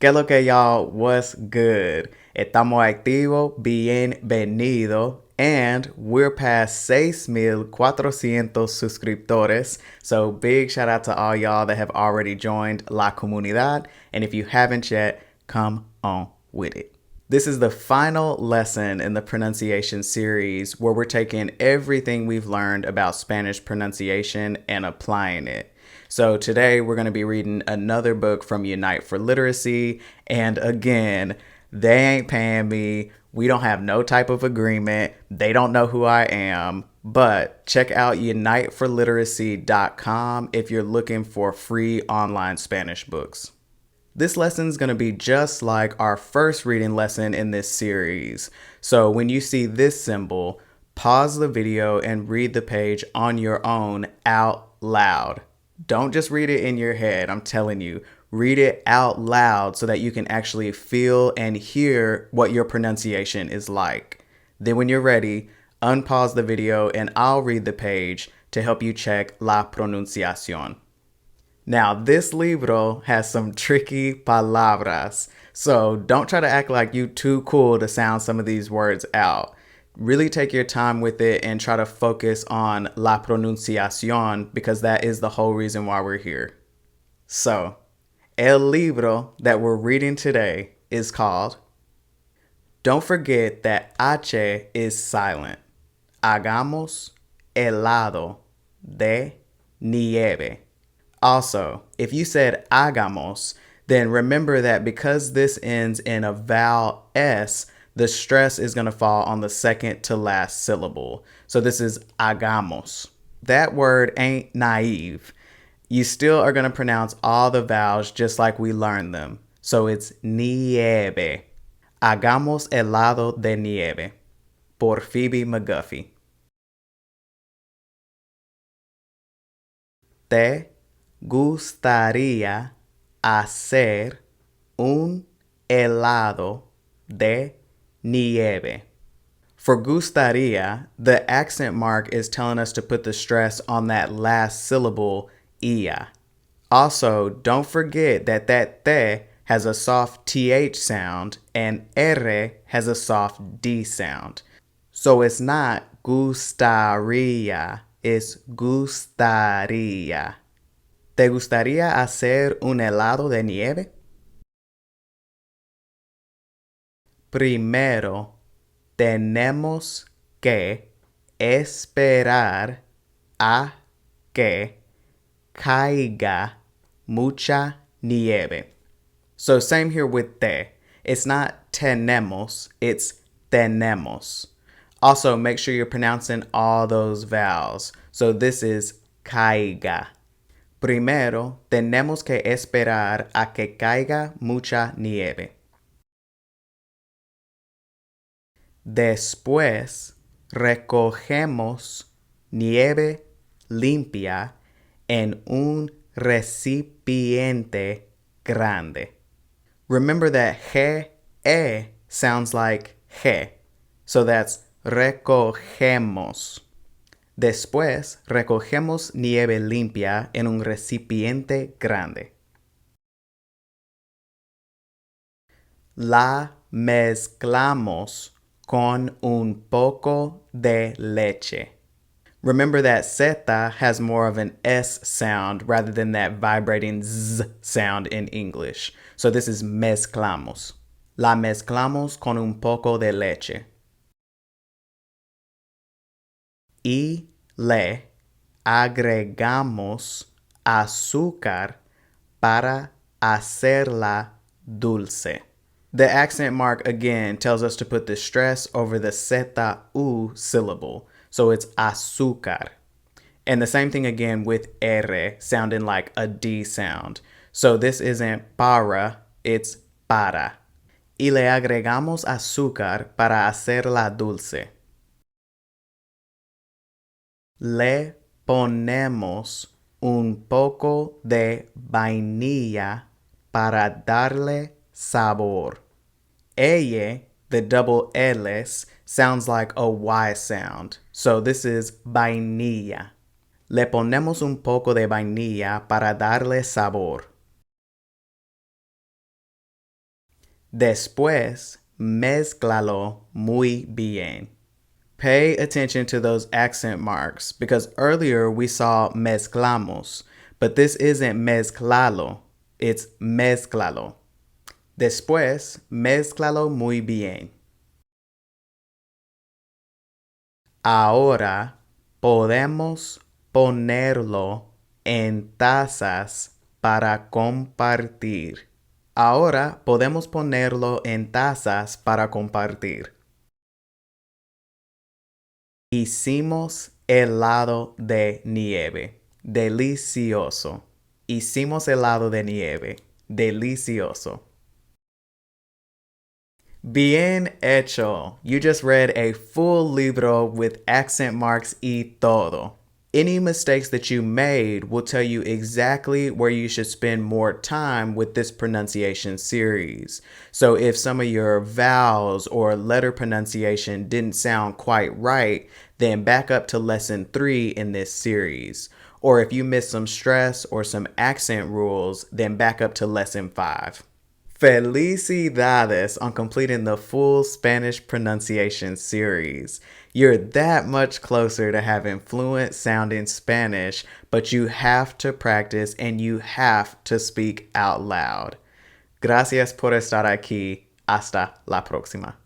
¿Qué es lo que y'all? What's good? Estamos activos, bienvenido, and we're past 6,400 suscriptores. So big shout out to all y'all that have already joined La Comunidad, and if you haven't yet, come on with it. This is the final lesson in the pronunciation series where we're taking everything we've learned about Spanish pronunciation and applying it. So today we're going to be reading another book from Unite for Literacy. And again, they ain't paying me. We don't have no type of agreement. They don't know who I am. But check out uniteforliteracy.com if you're looking for free online Spanish books. This lesson is going to be just like our first reading lesson in this series. So when you see this symbol, pause the video and read the page on your own out loud. Don't just read it in your head. I'm telling you, read it out loud so that you can actually feel and hear what your pronunciation is like. Then when you're ready, unpause the video and I'll read the page to help you check la pronunciación. Now, this libro has some tricky palabras, so don't try to act like you too cool to sound some of these words out. Really take your time with it and try to focus on la pronunciación because that is the whole reason why we're here. So, el libro that we're reading today is called Don't Forget That H is silent. Hagamos helado de nieve. Also, if you said hagamos, then remember that because this ends in a vowel S, the stress is going to fall on the second to last syllable. So this is hagamos. That word ain't naive. You still are going to pronounce all the vowels just like we learned them. So it's nieve. Hagamos helado de nieve. Por Phoebe McGuffey. Te gustaría hacer un helado de nieve. For gustaría, the accent mark is telling us to put the stress on that last syllable, ia. Also, don't forget that te has a soft th sound and r has a soft d sound. So it's not gustaría, it's gustaría. ¿Te gustaría hacer un helado de nieve? Primero, tenemos que esperar a que caiga mucha nieve. So same here with te. It's not tenemos, it's tenemos. Also, make sure you're pronouncing all those vowels. So this is caiga. Primero, tenemos que esperar a que caiga mucha nieve. Después, recogemos nieve limpia en un recipiente grande. Remember that e sounds like je, so that's recogemos. Después, recogemos nieve limpia en un recipiente grande. La mezclamos con un poco de leche. Remember that zeta has more of an S sound rather than that vibrating Z sound in English. So this is mezclamos. La mezclamos con un poco de leche. Y le agregamos azúcar para hacerla dulce. The accent mark again tells us to put the stress over the zeta u syllable. So it's azúcar. And the same thing again with R sounding like a D sound. So this isn't para, it's para. Y le agregamos azúcar para hacerla dulce. Le ponemos un poco de vainilla para darle sabor. Ella, the double L's, sounds like a Y sound. So this is vainilla. Le ponemos un poco de vainilla para darle sabor. Después, mézclalo muy bien. Pay attention to those accent marks because earlier we saw mezclamos, but this isn't mezclalo, it's mezclalo. Después, mézclalo muy bien. Ahora podemos ponerlo en tazas para compartir. Ahora podemos ponerlo en tazas para compartir. Hicimos helado de nieve. Delicioso. Hicimos helado de nieve. Delicioso. Bien hecho. You just read a full libro with accent marks y todo. Any mistakes that you made will tell you exactly where you should spend more time with this pronunciation series. So if some of your vowels or letter pronunciation didn't sound quite right, then back up to lesson 3 in this series. Or if you missed some stress or some accent rules, then back up to lesson 5. Felicidades on completing the full Spanish pronunciation series. You're that much closer to having fluent sounding Spanish, but you have to practice and you have to speak out loud. Gracias por estar aquí. Hasta la próxima.